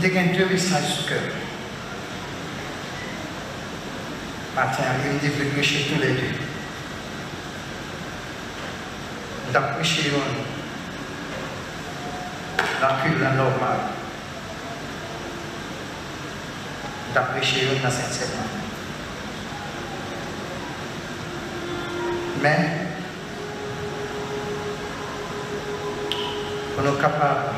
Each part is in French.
J'ai deux messages sur le cœur. Matin, il me dit de prêcher tous les deux. Je vais prêcher la culte normale. Je vais prêcher dans Saint-Seigneur. Mais, pour nous capables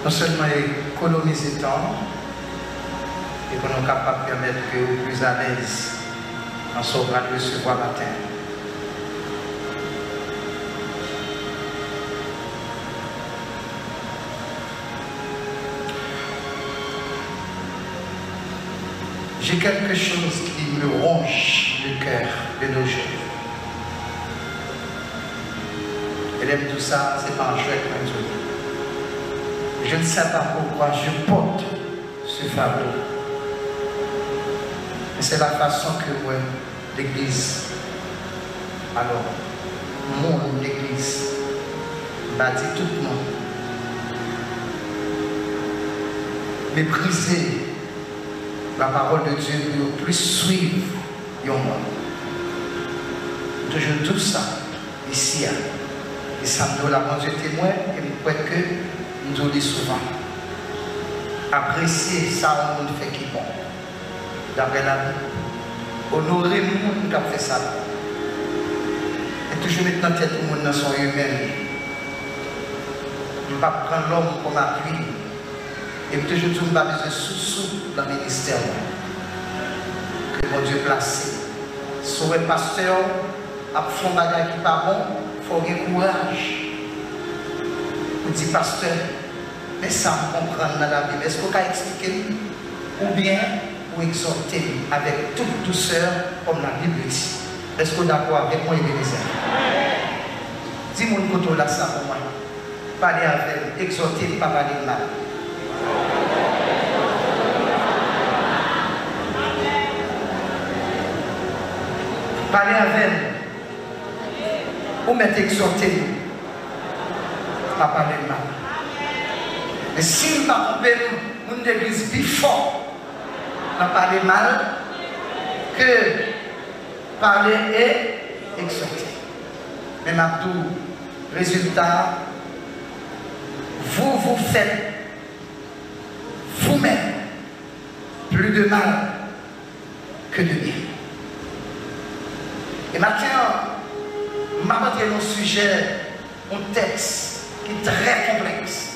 non seulement économiser le temps, et pour nous capables de permettre que vous soyez plus à l'aise en sauvant de recevoir matin. J'ai quelque chose qui me ronge le cœur de nos jours. Et même tout ça, c'est pas un chouette maintenant. Je ne sais pas pourquoi je porte ce fardeau. Mais c'est la façon que moi, l'Église, alors, mon Église, bâtit tout le monde. Mépriser la parole de Dieu pour plus suivre le monde. Toujours tout ça, ici. Et ça me donne la bonne témoin et je crois que nous dit souvent. Apprécier ça, on fait qui bon. D'après la Bible. Honorer le monde qui a fait ça. Et toujours mettre dans tête tout le monde dans son humain. Je ne vais pas prendre l'homme comme appui. Et toujours tout le monde a besoin sous dans le ministère. Que mon Dieu place. Si le pasteur a fait un bagage qui n'est pas bon, il faut avoir courage. On dit, pasteur, mais ça me comprendre dans la Bible. Est-ce que vous pouvez expliquer ou bien vous exhorter avec toute douceur comme la Bible dit? Est-ce que vous êtes d'accord avec moi, Ebenezer? Dis-moi une côté là, ça pour moi. Parlez avec, exhorter, pas parler de mal. Parlez avec, ou mettez exhorter. Pas parler de mal. Mais si nous ne pouvons pas une église plus forte, on parler mal que parler et exhorter. Mais Mabdou, résultat, vous faites vous-même plus de mal que de bien. Et maintenant, je vais montrer un sujet, un texte qui est très complexe.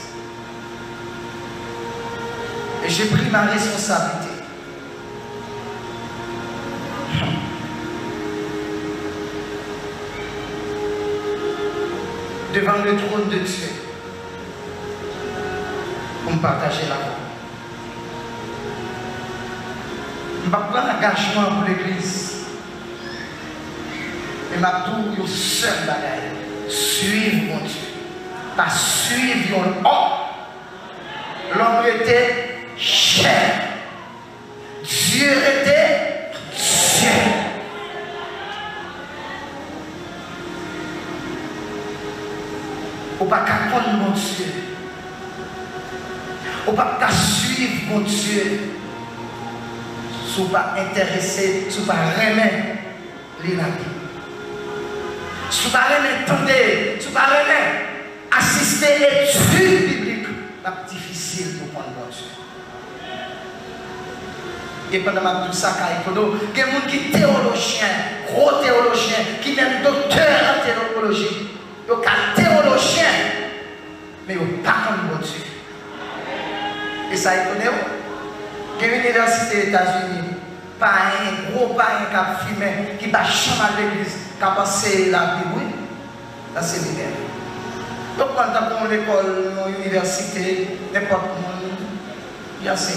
Et j'ai pris ma responsabilité. Devant le trône de Dieu. Pour me partager la voix. Je vais prendre l'engagement pour l'Église. Et ma tour, le seul bagage. Suivre mon Dieu. Pas suivre l'homme. L'homme était cher. Dieu était Dieu. On ne peut pas comprendre mon Dieu. On ne peut pas suivre mon Dieu. Si on ne pas intéressé, si on ne pas remettre les navis. Si on ne pas remettre, si on ne pas remettre assister à l'étude biblique, c'est difficile pour prendre mon Dieu. Et pendant tout ça, il y a des gens qui sont théologiens, gros théologiens, qui même docteurs en théologie. Ils sont théologiens, mais ils n'ont pas comme mon Dieu. Et ça, il connaît où? Il y a une université des États-Unis, pas un gros païen qui a fumé, qui va chanter à l'église, qui a passé la Bible, dans le séminaire. Donc, quand tu as l'école, l'université, n'importe où, il y a ça.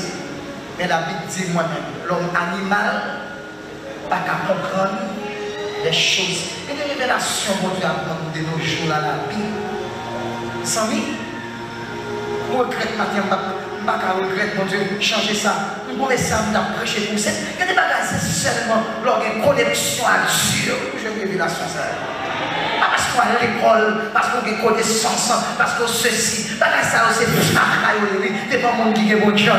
Mais la Bible dit moi-même, l'homme animal, pas qu'à comprendre les choses. Et des révélations qu'on doit apprendre de nos jours là, la Bible. Sans lui, je regrette matin, je ne regrette mon Dieu, changer ça. Je ne ça, je prêcher pour ça. Il y a des bagages, c'est seulement lors d'une connexion à Dieu que je révélation ça. Pas parce qu'on a l'école, parce qu'on a des connaissances, parce qu'on ceci. Parce que ça, c'est c'est pas mon qui est bon Dieu.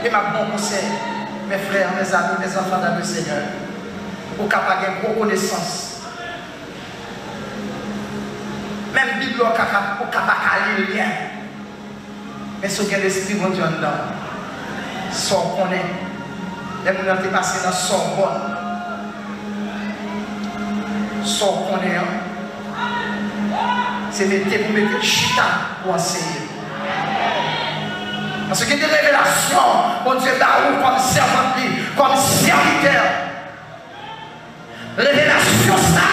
Et ma bon conseil, mes frères, mes amis, mes enfants dans le Seigneur, pour capable de gros connaissances. Même Bible, pour capable de lire. Mais ce que l'Esprit de Dieu dedans, sans qu'on est, les gens qui passé dans Sorbonne, sans qu'on est, c'est mettre pour mettre chita pour enseigner. Parce qu'il y a des révélations, mon Dieu, d'Aou comme servant, comme serviteur. Révélation ça.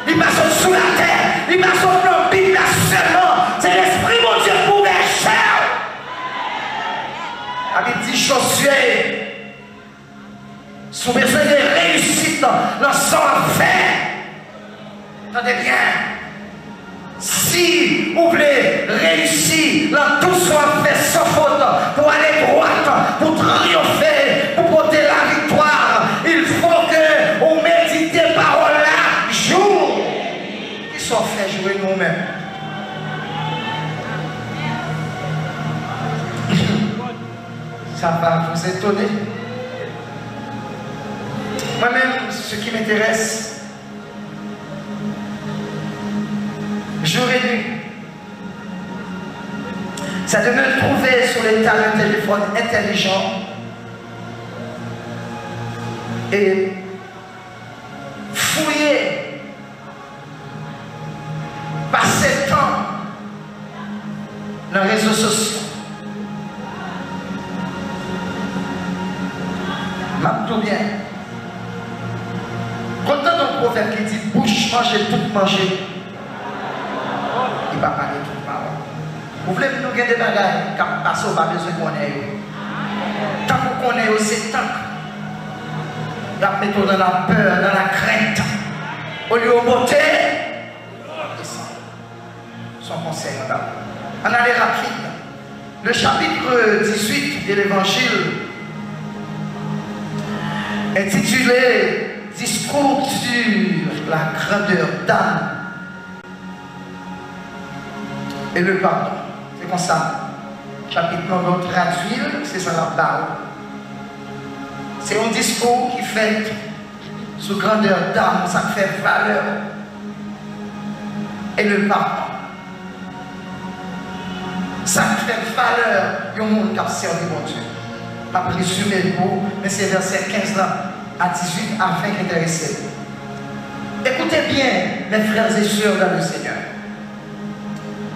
Il passe sous la terre, il passe au plan Bible seulement. C'est l'Esprit, mon Dieu, pour les chers. Avec 10 Josué, sous besoin de réussite dans son affaire. Attendez bien. Si vous voulez réussir dans tout ce qu'on fait sans faute, pour aller droite, pour triompher, pour porter la victoire, il faut que vous méditez parole là, jour. Qui sont fait jouer nous-mêmes. Ça va vous étonner. Moi-même, ce qui m'intéresse, jour et nuit, c'est de me trouver sur l'état d'un téléphone intelligent et fouiller, passer le temps dans les réseaux sociaux. Tout bien. Quand on a un prophète qui dit bouche manger, tout manger, il va parler tout parole. Vous voulez que nous ayons des bagages qui passent au bas besoin qu'on ait. Tant qu'on connaît, c'est tant. La mettons dans la peur, dans la crainte. Au lieu de monter, son conseil là. On allait rapide. Le chapitre 18 de l'évangile, intitulé Discours sur la grandeur d'âme et le pardon. C'est comme ça. Chapitre 9, traduit, c'est ça la parole. C'est un discours qui fait sur grandeur d'âme, ça fait valeur. Et le pardon. Ça fait valeur, il y a un monde qui a servi mon Dieu. Je vais résumer le mot, mais c'est verset 15 là, à 18 afin qu'intéressé. Écoutez bien, mes frères et sœurs dans le Seigneur.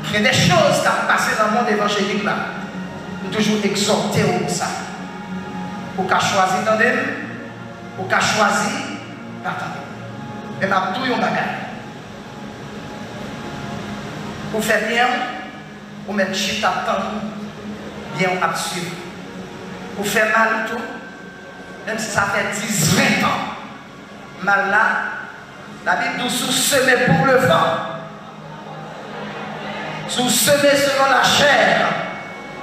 Il y a des choses qui ont passé dans le monde évangélique là. Nous toujours exhorter comme ça. Pour qu'à choisir, attendez, pour qu'à choisir, attendez. Mais ma tout yon bagage. Pour faire bien, pour mettre chita temps, bien à suivre. Pour faire mal tout, même si ça fait 10, 20 ans, mal là, la Bible dit sous semer pour le vent, sous semer selon la chair,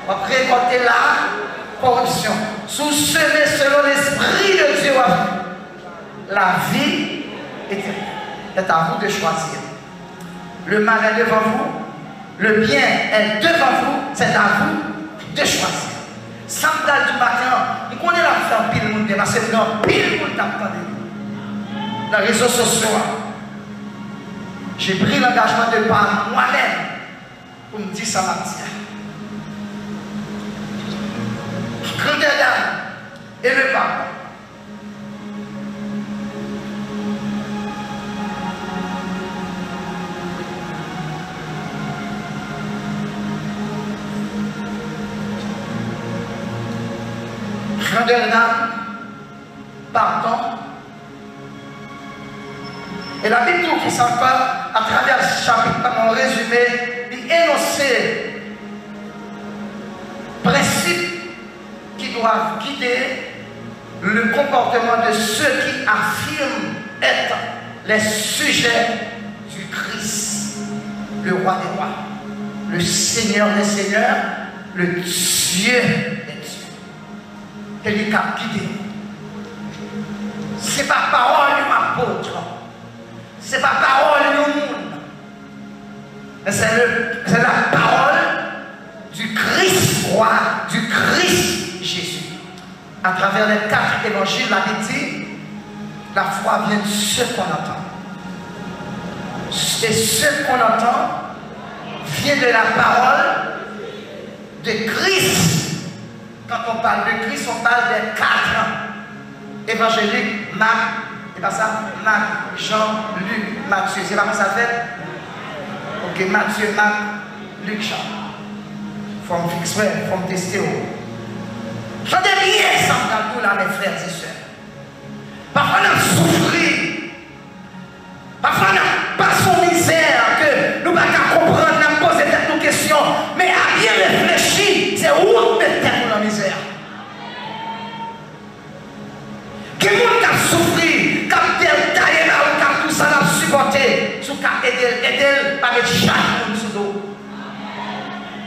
on va récolter la corruption, sous semer selon l'esprit de Dieu, la vie éternelle. C'est à vous de choisir. Le mal est devant vous, le bien est devant vous, c'est à vous de choisir. Samedi du matin, nous connaissons la faire pile monde parce que non, pile monde t'attendait. Dans les réseaux sociaux, j'ai pris l'engagement de parler moi-même pour me dire ça matin. Grandeur d'âme et le pardon. Grandeur d'âme, pardon. Et la Bible qui s'en parle à travers ce chapitre, dans mon résumé, il énonce principes qui doivent guider le comportement de ceux qui affirment être les sujets du Christ, le roi des rois, le Seigneur des seigneurs, le Dieu des dieux. que les cap guidés. Ce n'est pas parole de m'apôtre. Ce n'est pas parole de monde. Mais c'est la parole du Christ roi, du Christ Jésus. À travers les 4 évangiles, la dit, la foi vient de ce qu'on entend. Et ce qu'on entend vient de la parole de Christ. Quand on parle de Christ, on parle des 4 évangéliques, Marc, c'est pas ça? Marc, Jean, Luc, Matthieu. C'est pas comment ça fait? Ok, Matthieu, Marc, Luc, Jean. Il faut me fixer, il faut me tester. J'entends bien ça dans nous, là, mes frères et sœurs. Parfois, on a souffert. Parfois, on n'a pas son misère que nous ne pouvons pas comprendre, nous poser nos questions. Mais à bien réfléchir, c'est où on met dans la misère. Quel monde qui a souffert, qui a détaillé là, qui a tout ça à supporter, qui a aidé par les chaque monde sous l'eau.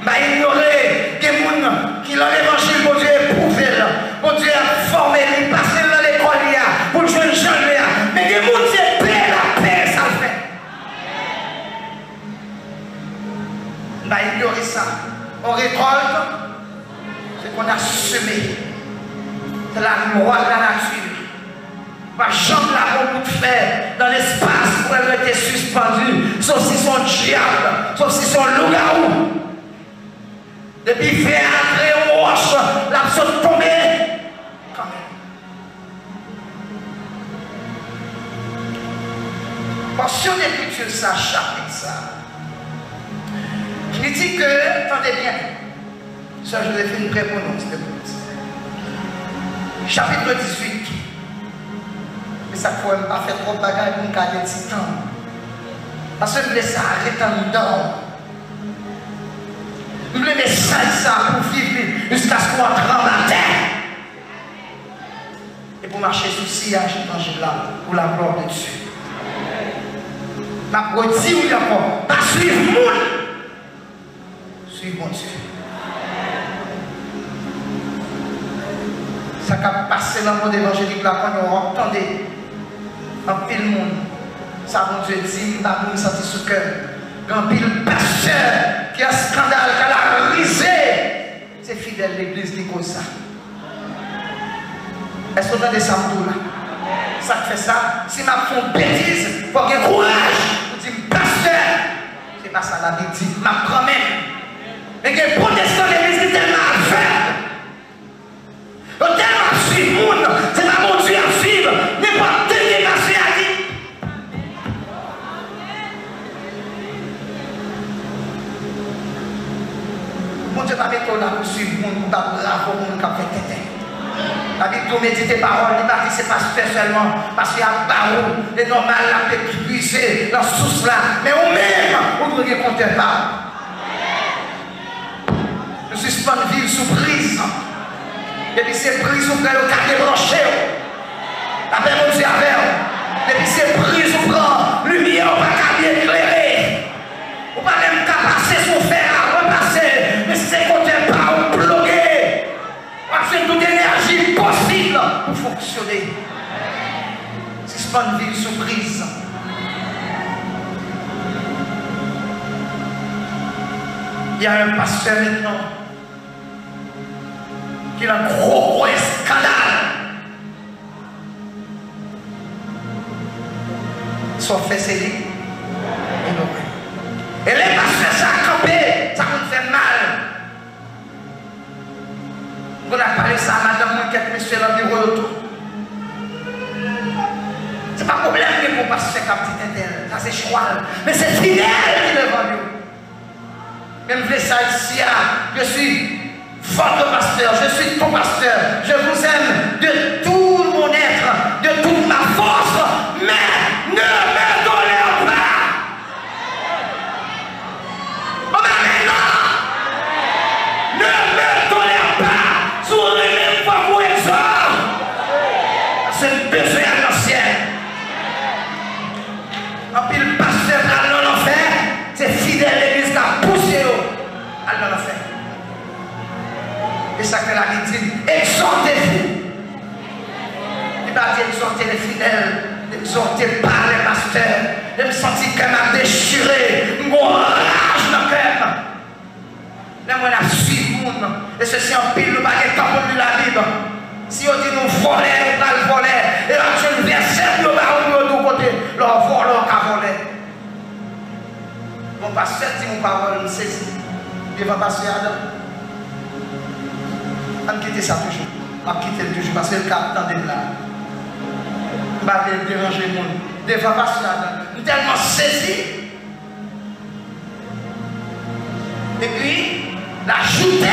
M'a ignoré des gens qui l'ont l'évangile, mon Dieu, éprouvé, mon Dieu a formé, il passe dans l'école pour jouer le jeune. Mais des gens c'est paix, la paix, ça le fait. M'a ignoré ça. On récolte ce qu'on a semé. C'est la loi de la nature. Ma jambe là, on peut faire dans l'espace où elle était suspendue, sauf si son diable, sauf si son loup-garou. Depuis faire entrer au roche, la saute tombée. Quand même. Portion d'écriture, ça, chapitre ça. Je dis que, attendez bien, ça Joséphine prêt pour nous, s'il te plaît. Chapitre 18. Mais ça ne pourrait pas faire trop de bagages pour nous garder un petit temps. Parce que je laisse ça arrêter en dedans. Je me mets ça pour vivre jusqu'à ce qu'on entre dans la terre. Et pour marcher sous le sillage évangile là, pour la gloire de Dieu. Ma redit ou encore, pas suivre le monde. Suivre mon Dieu. Ça a passé dans le monde évangélique là quand on entendait un pile monde. Ça, mon Dieu dit, il va nous sentir sous cœur. Un pile pasteur qui a un scandale, qui a risé. C'est fidèle l'église qui cause ça. Est-ce qu'on a des samedis là? Ça fait ça. Si ma font bêtise, il faut qu'il y ait courage. Vous dites, pasteur, c'est pas ça la Bible dit, ma promesse. Mais que protestant l'église qui est tellement faible. Tellement suivre le monde, c'est pas mon Dieu à suivre. N'importe quel qui est passé à dire. Mon Dieu, pas mettre là pour suivre le monde, pas bravo le monde qui a fait tête. La Bible dit méditer parole, il ne dit c'est pas seulement parce qu'il y a parole, c'est normal, la paix puiser dans ce source là. Mais au même, on doit y compter pas. Je suis pas une ville sous prise. Et puis c'est prise sous le cas débranché. La paix mon Dieu avec. Et puis c'est prise sous le lumière, on va pas bien éclairer. On va même pas passer son fer à repasser. Mais si c'est côté pas, on bloqué. On fait toute énergie possible pour fonctionner. C'est pas une ville sous prise. Il y a un pasteur maintenant qui a un gros scandale. Son fait c'est lui. Et les pasteurs ça a campé, ça nous fait mal. On a parlé ça à madame, quelques messieurs dans le bureau autour. C'est pas problème que mon pasteur cap petit interne, ça c'est choix. Mais c'est fidèle qui le vend. Même je ça ici, je suis votre pasteur, je suis ton pasteur, je vous aime de tout mon être, de toute ma force, mais ne me tolère pas. Oh ben maintenant, ne me tolère pas, sur les mêmes fois pour ça. C'est le besoin à l'ancien. En puis le pasteur à l'enfer, c'est fidèle l'église qui a poussé à l'enfer. Et ça que la Bible dit, exhortez-vous il va dire exhorter les fidèles, exhorter par les pasteurs. Je me sens que m'a déchiré, je rage dans le cœur. Là, moi, je suis le monde. Et ceci en pile, nous pas de temps pour la Bible. Si on dit nous voler, nous pas le voler. Et là, je le verset, nous va de l'autre côté. Leur vol, leur voler. Mon pasteur dit mon parole, c'est saisi. Il va passer à Adam. On quitte ça toujours. On quitte toujours parce que le cap dans des là. On va déranger le monde. Il va passer à Adam. Nous tellement saisi. Et puis, l'ajouter.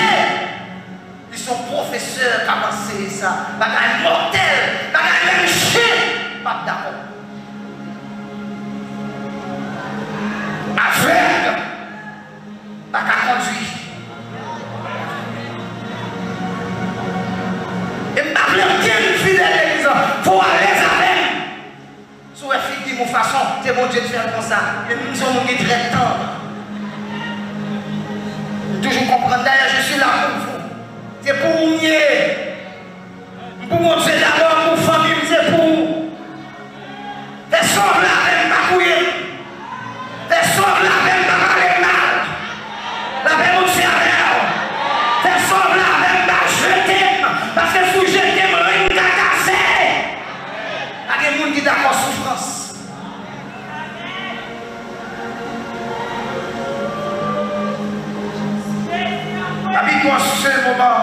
Ils sont professeurs qui ont pensé ça. Bagage mortel. Bagage même chien. Pas d'accord. Aveugle. Pas qu'à conduire. Et je ne veux pas fidèle à l'église. Il faut aller avec. Si vous faites de mon façon, c'est mon Dieu de faire comme ça. Et nous sommes très tendres. Toujours comprendre, d'ailleurs, je suis là pour vous. C'est pour vous nier. Pour montrer d'abord pour famille, c'est pour vous. Personne là même pas couiller. Personne là même pas parler mal. La même aussi à l'air. Personne là même pas jeter. Parce que si vous jetez, vous êtes cassé. Il y a des gens qui sont d'accord souffrance. Habite-moi sur ce moment.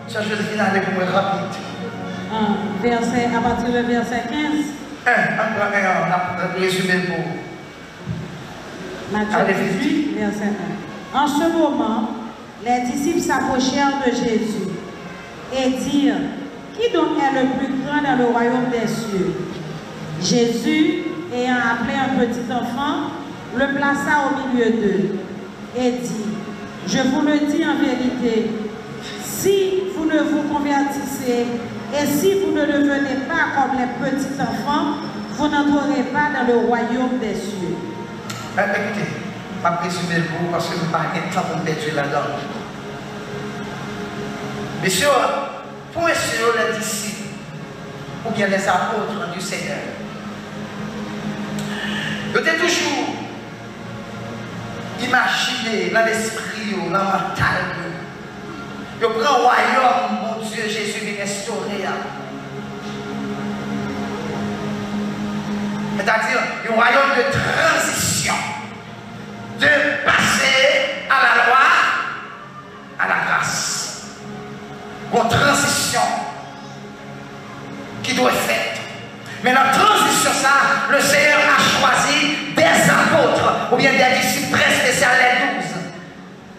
Ça, je vais finir avec moi rapide. À partir du verset 15. On va résumer le mot. Matthieu 18, verset 1. En ce moment, les disciples s'approchèrent de Jésus et dirent, qui donc est le plus grand dans le royaume des cieux? Jésus, ayant appelé un petit enfant, le plaça au milieu d'eux et dit, je vous le dis en vérité, si vous ne vous convertissez et si vous ne devenez pas comme les petits enfants, vous n'entrerez pas dans le royaume des cieux. Écoutez, je vais résumer le mot parce que je n'ai pas de temps pour me perdre là-dedans. Messieurs, pour essayer les disciples ou bien les apôtres du Seigneur, ils étaient toujours imaginés dans l'esprit, dans le mental. Ils prennent le royaume, mon Dieu, Jésus vient restaurer. C'est-à-dire un royaume de transition, de passer à la loi, à la grâce. Une transition qui doit être faite. Mais dans la transition, ça, le Seigneur a choisi des apôtres, ou bien des disciples très spéciaux, les 12.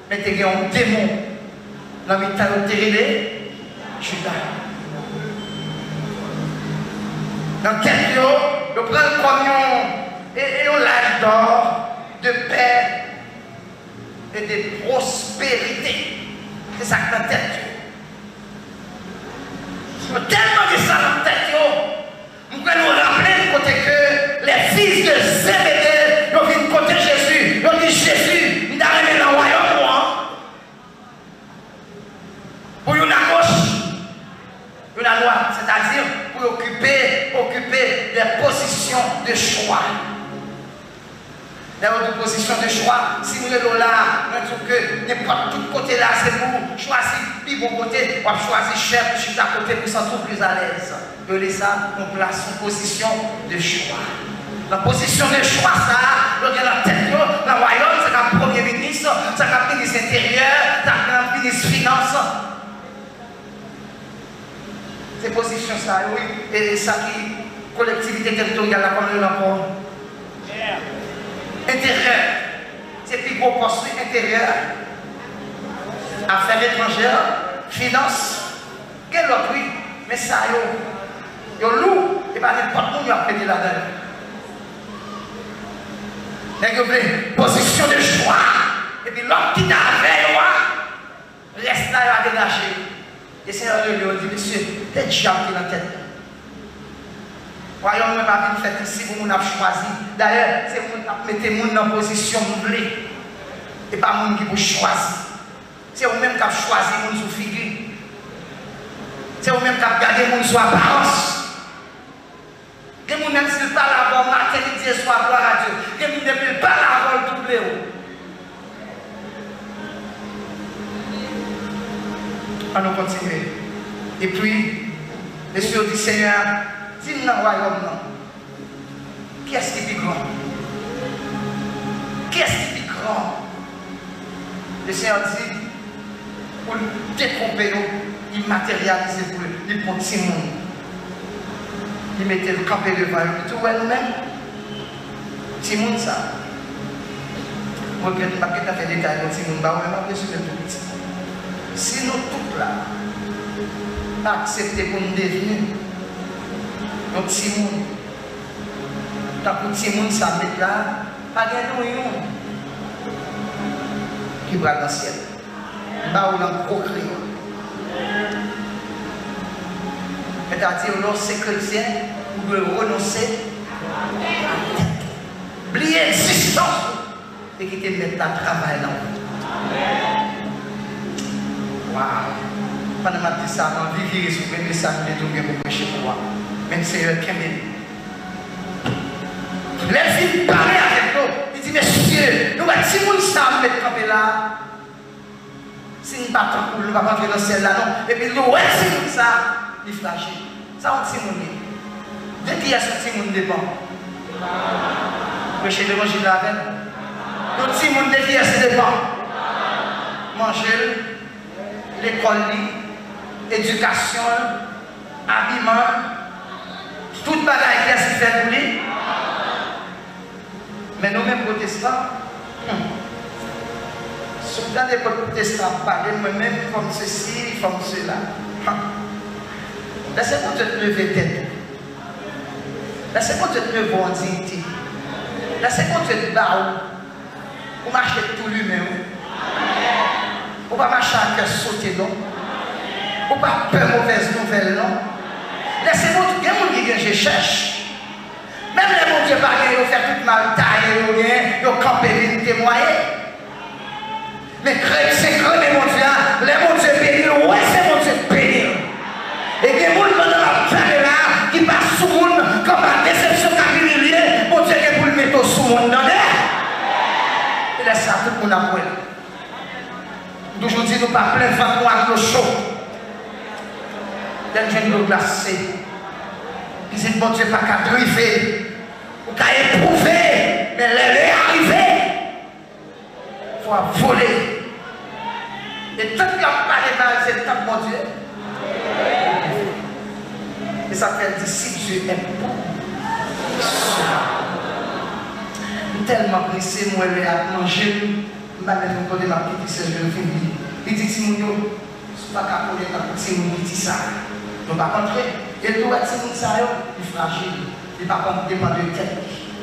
Mais il y a un démon dans le temps de Judas. Dans quelques jours, on prend le communion et on l'adore de paix et de prospérité. C'est ça que dans la tête. Tellement de ça dans la tête, nous pouvons nous rappeler côté que les fils de Zébédée, ils viennent côté Jésus. Ils ont dit Jésus, nous avons mis dans le royaume pour une gauche, une à droite, c'est-à-dire pour occuper des positions de choix. Dans votre position de choix, si vous êtes là, nous disons que n'importe tout côté là, c'est pour choisir le bon côté, on choisir chef, je suis à côté pour s'en trouver plus à l'aise. Et ça, on place en position de choix. La position de choix, ça, donc il y a la tête, la royaume, c'est comme premier ministre, c'est comme ministre intérieur, c'est comme ministre finance. Ces positions, ça, oui, et ça qui, collectivité territoriale, la parole encore. Intérieur, c'est plus gros poste intérieur, affaires étrangères, finances, quel autre, oui, mais ça, yo loup, et pas n'importe où, il y a pété là-dedans. Position de choix, et puis l'homme qui t'a fait, reste là, il va dégager. Et c'est un lieu, il dit, monsieur, t'es diable qui est dans la tête. Royaume, pas venir faire ici pour nous choisi. D'ailleurs, c'est vous qui mettez les gens dans la position doublée. Et pas les gens qui vous choisissent. C'est vous-même qui avez choisi les gens sous figure. C'est vous-même qui avez gardé les gens sous apparence. Et puis, les Seigneur dit, Seigneur, dis-moi dans le royaume, non. Qui est-ce qui est plus grand? Qui est-ce qui est plus grand? Le Seigneur dit, pour le détromper, il matérialise pour lui, il prend petit monde. Il mettait le campé devant lui. Tu vois nous-mêmes? Petit monde ça. Moi, je ne vais pas faire des détails de petit monde, mais je vais sur le tout petit. Si nous tous là, accepter pour nous devenir, nos petits monde, tant que petit monde ça met là, pas de nous qui va dans le ciel. Bah, on a procréé. C'est-à-dire, lorsque c'est chrétien, vous devez renoncer à la tête. Oublier l'existence et quitter le mettre à travail dans vous. Waouh! Pendant que je dis ça, je vais vivre sur le message que je vais vous prêcher pour moi. Même si c'est qui m'aime. Les filles parlent avec nous. Ils disent, messieurs, nous avons si nous sommes mettre campé là. Si nous ne battons pas, nous ne pouvons pas entrer dans celle-là, non. Et puis nous, ouais, c'est comme ça. Il est fragile. Ça, on dit, de qui est-ce que Timoun dépend? Prêcher l'évangile de la veine. Notre Timoun, de qui est-ce que dépend? Manger, l'école, éducation, habillement, toute bagaille qui est-ce qui fait pour lui. Mais nous-mêmes protestants, dans les protestants, parlez moi-même comme ceci, comme cela. Laissez-moi te lever tête. Laissez-moi te lever en dignité. Laissez-moi te battre. Pour marcher tout lui-même. Pour pas marcher à cœur sauté, non. Pour pas peur mauvaise nouvelle, non. Laissez-moi te dire, mon Dieu, je cherche. Même les mon Dieu, pas ils ont fait toute ma taille, ils ont campé, ils ont témoigné. Mais c'est creux, mais mon Dieu, les mon Dieu bénir, ouais, c'est mon Dieu bénir. Et des gens dans la caméra qui passent sous le monde comme la déception familière, mon Dieu, que vous le mettez sous le monde. Et laisse ça tout le monde après. D'aujourd'hui, nous ne pas plein de vent avec l'eau chaude. D'un jeune l'eau glacée. Ils disent, mon Dieu, pas qu'à driver, ou qu'à éprouver, mais elle est arrivée. Il faut voler. Et tout le monde parle c'est le temps, mon Dieu. Et ça fait disciple, Dieu aime beaucoup. Tellement pressé, moi, je vais manger. Je vais mettre mon côté ma petite sœur, je vais finir. Il dit, Timounio, ce n'est pas qu'à connaître un petit Timounio qui dit ça. Donc, par contre, et tout le Timounio, ça, il est fragile. Il ne dépend de tête.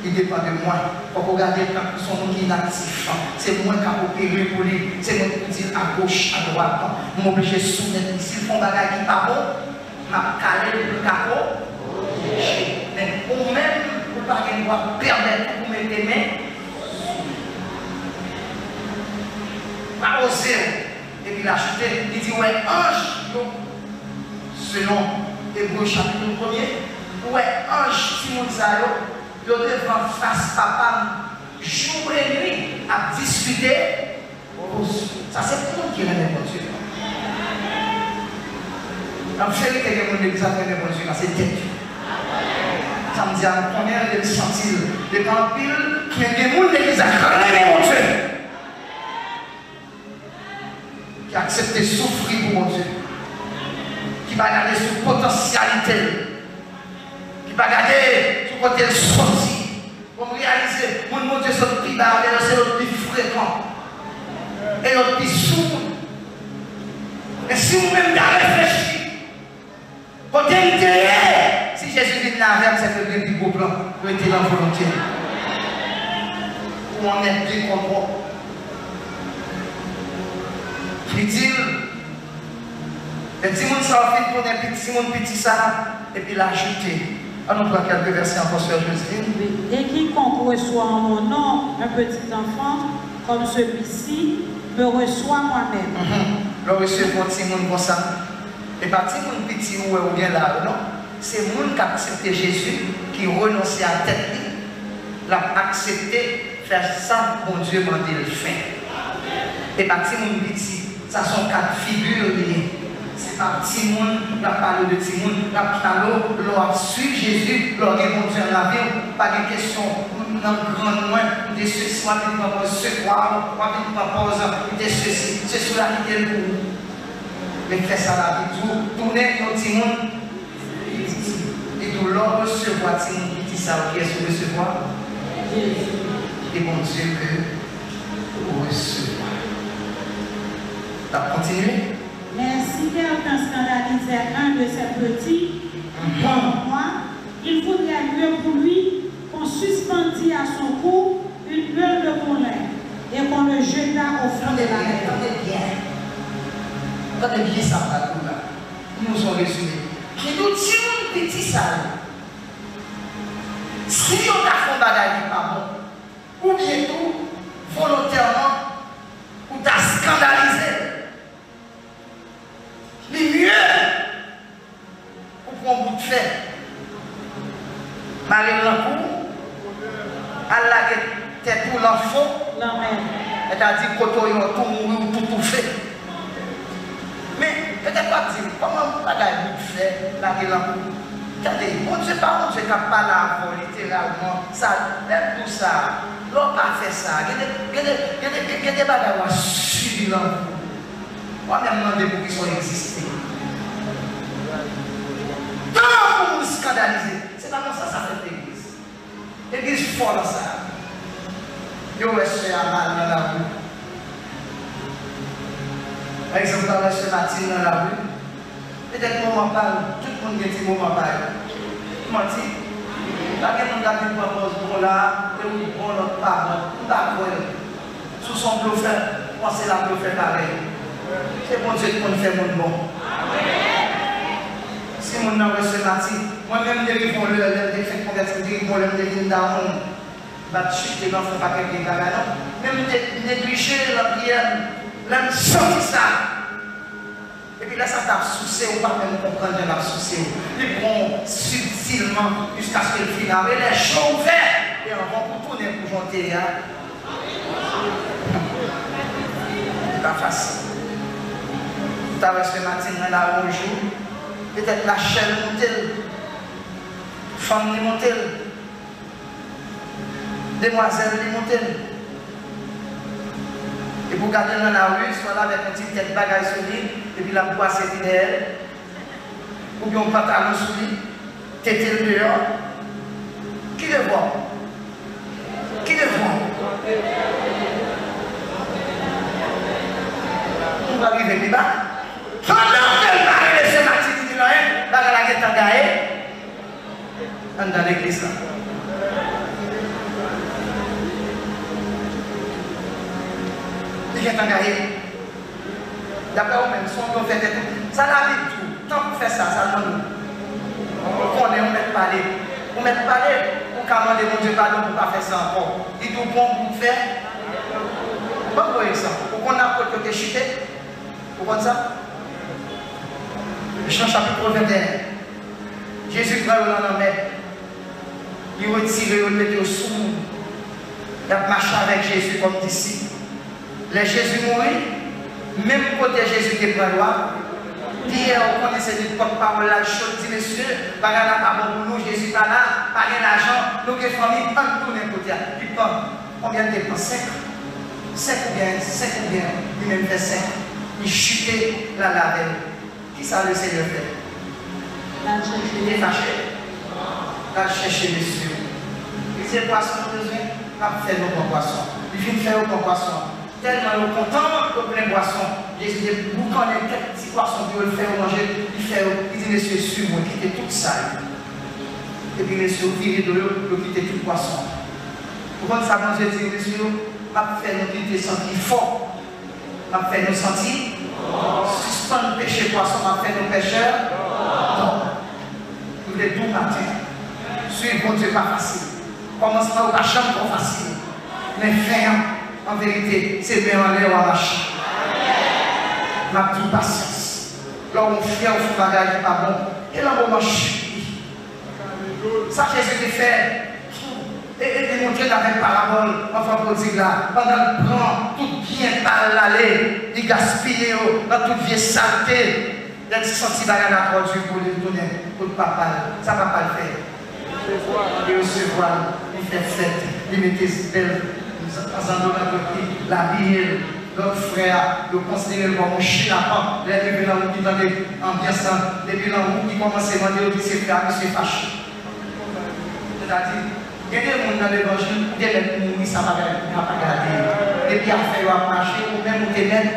Il dépend de moi. Il faut regarder quand son nom qui est inactif. C'est moi qui a opéré pour lui. C'est moi qui dis à gauche, à droite. Je suis obligé de soumettre. S'ils font des choses qui ne sont pas bonnes, je vais caler le capot. Mais pour même, pour ne pas permettre pour mettre des mains, pas oser. Et puis l'acheter, il dit, ouais, ange, selon Hébreu chapitre 1er, ouais, ange, Simon Zayo, il devant face papa, jour et nuit, à discuter. Ça, c'est pour nous qui remet mon Dieu. Donc, je sais que quelqu'un qui a remet mon Dieu, c'est tête. Ça me dit, on est de sentir des vampires, mais des gens qui a remet mon Dieu. Qui a accepté de souffrir pour mon Dieu. Qui va regarder sur potentialité. Qui va regarder sur côté sorti. Pour réaliser, mon Dieu, c'est le plus bas, c'est le plus fréquent. Et le plus sourd. Et si vous-même avez réfléchi, côté intérieur, si Jésus vient là avec, c'est le plus beau plan pour être dans la volonté. Pour en être plus comprendre. Il dit, le petit monde s'en fait pour un petit monde petit ça, et puis l'ajouter. On prend quelques versets encore sur Joselyne. Et quiconque reçoit en mon nom un petit enfant, comme celui-ci, me reçoit moi-même. Le recevoir petit monde comme ça. Et pas petit monde petit ou bien là, non. C'est le monde qui a accepté Jésus, qui renonçait à la tête, l'a accepté, faire ça, mon Dieu m'a dit le faire. Et pas petit monde petit. Ça sont quatre figures. C'est pas petit monde, il a parlé de petit monde, il a parlé, l'on suit Jésus, l'on est mon Dieu dans la vie, pas de question, dans le grand loin, de ceci, on va propose ce soir, on va propose de ceci, c'est cela qui est pour nous. Mais fait ça la vie, tourner dans le petit monde, et tout l'on recevoir, petit monde qui dit ça, qui est sur recevoir, et mon Dieu que vous recevoir. Tu as continué? Mais si quelqu'un scandalisait un de ces petits, comme moi, il faudrait mieux pour lui qu'on suspendît à son cou une meule de colère et qu'on le jetât au fond de la mer. Attendez bien ça, là. Nous sommes résumés. Mais nous tirons petit ça. Si on a fait un bagage pas bon, ou bien tout, volontairement, ou t'as scandalisé, le mieux pour prendre un bout de fer. Marie Lancou, elle a tête pour l'enfant, elle a dit que tu as tout mourir ou tout fait. Mais peut-être pas dire comment on a un bout de fer, Marie Lancou. Regardez, on ne sait pas, on ne sait pas là littéralement, ça, même tout ça, l'on n'a pas fait ça. Il y a des bagages à suivre l'enfant. On a demandé pour qu'ils soient existés. Tant pour nous scandaliser, c'est pas comme ça fait l'église. L'église folle dans ça. Yo, est-ce à mal dans la rue? Par exemple, dans le Martin dans la rue, peut-être que moi parle, tout le monde dit moi parle. Comment dit? Là, quelqu'un a dit propose pour là, et on prend notre parole, d'accord. Sous son bluffeur, pensez la bluffeur pareil. C'est bon Dieu qu'on fait mon bon. Si mon nom est ce matin, moi-même, je vais faire convertir, je vais faire down, je chuter dans le paquet de bagages. Même négliger la prière, même sortir ça. Et puis là, ça t'a soucié, ou pas même comprendre la soucié. Il prend subtilement jusqu'à ce que le final, et les choses ouvertes, et on va pour tourner pour chanter. C'est pas facile. Tout à l'heure, ce matin, on a un jour, peut-être la chaîne montée, la femme montée, demoiselle montée. Et pour garder dans la rue, soit là avec un petit tête bagage sur lui, et puis la poisse est derrière, ou bien un pantalon sur lui, tête dehors. Qui le voit? Qui le voit? On va arriver plus bas. Pendant qu'elle va arriver ce matin, il dit rien, la guette a gagné. On dans l'église là. Il est engagé. D'après vous-même, si on fait tout, ça la vie tout. Tant qu'on fait ça, ça donne nous. On connaît, on met parler. On met parler, on peut demander mon Dieu pardon pour ne pas faire ça encore. Il dit bon pour faire. Bon pour exemple, pour qu'on a côté chuté. Vous comprenez ça? Jean chapitre 21. Jésus prend dans la mer. Il retire, il met au sous. Il a marché avec Jésus comme disciple. Les Jésus mourit, même côté Jésus qui prend loi. Hier, on connaissait des porte-parole là, chose dit monsieur, pas bon pour nous, Jésus pas là, pas l'argent, nous qui famille, on tourne côté. Il prend combien de dépenses? 5 ou bien, il même fait 5. Il chutait la lavelle. Qui ça le Seigneur fait? Il est fâché. Il a cherché monsieur. Il dit poisson besoin, il a fait nos bons poissons. Il vient faire nos bons poissons. Tellement content de plein boisson. Jésus dit, vous connaissez quelques petits poissons pour le faire manger. Il dit, monsieur, suis-moi, quittez tout ça. Et puis, monsieur, virez de l'eau pour quitter tout poisson. Pourquoi ça, mon Dieu dit, monsieur, m'a fait nous quitter sentir fort. M'a fait nous sentir. Suspendre le péché poisson, m'a fait nos pécheurs. Non. Vous êtes tout matin. Suivre mon Dieu, pas facile. Commencement, pas chambre, pas facile. Mais ferme. En vérité, c'est bien en l'air ou en marche. Ma petite patience. Là, on fait un bagage pas bon. Et là, on marche. Ça, Jésus fait. Et démontrer avec parabole, enfin, pour dire là, pendant le prend tout bien par l'aller, il gaspille dans toute vieille saleté. d'être senti par un accord pour le donner, pour le papa, ça ne va pas le faire. Et recevoir, il fait fête, il mettait belle, la vie, notre frère, le considérer comme un chien à les deux là qui dans l'ambiance, les deux là qui commencent à demander au ses frères, monsieur fâché. C'est-à-dire, il y a des gens dans l'évangile, il y a des gens qui ne savent pas garder. Et puis, après, ils vont marcher, ou même au ténèbres.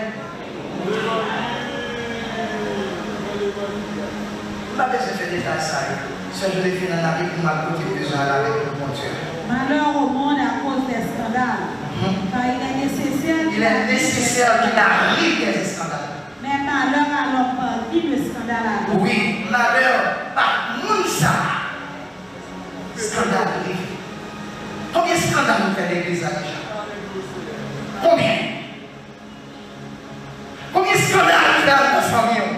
Vous avez fait des détails, ça. Ce je l'ai fait dans la vie pour ma côté, besoin avec mon Dieu. Malheur au monde à cause des scandales. Car il est nécessaire qu'il arrive des scandales. Mais malheur à l'homme par qui le scandale arrive. Oui, malheur par Mounsa. Scandale arrive. Combien de scandales nous fait l'église déjà? Combien? Combien de scandales nous fait dans la famille?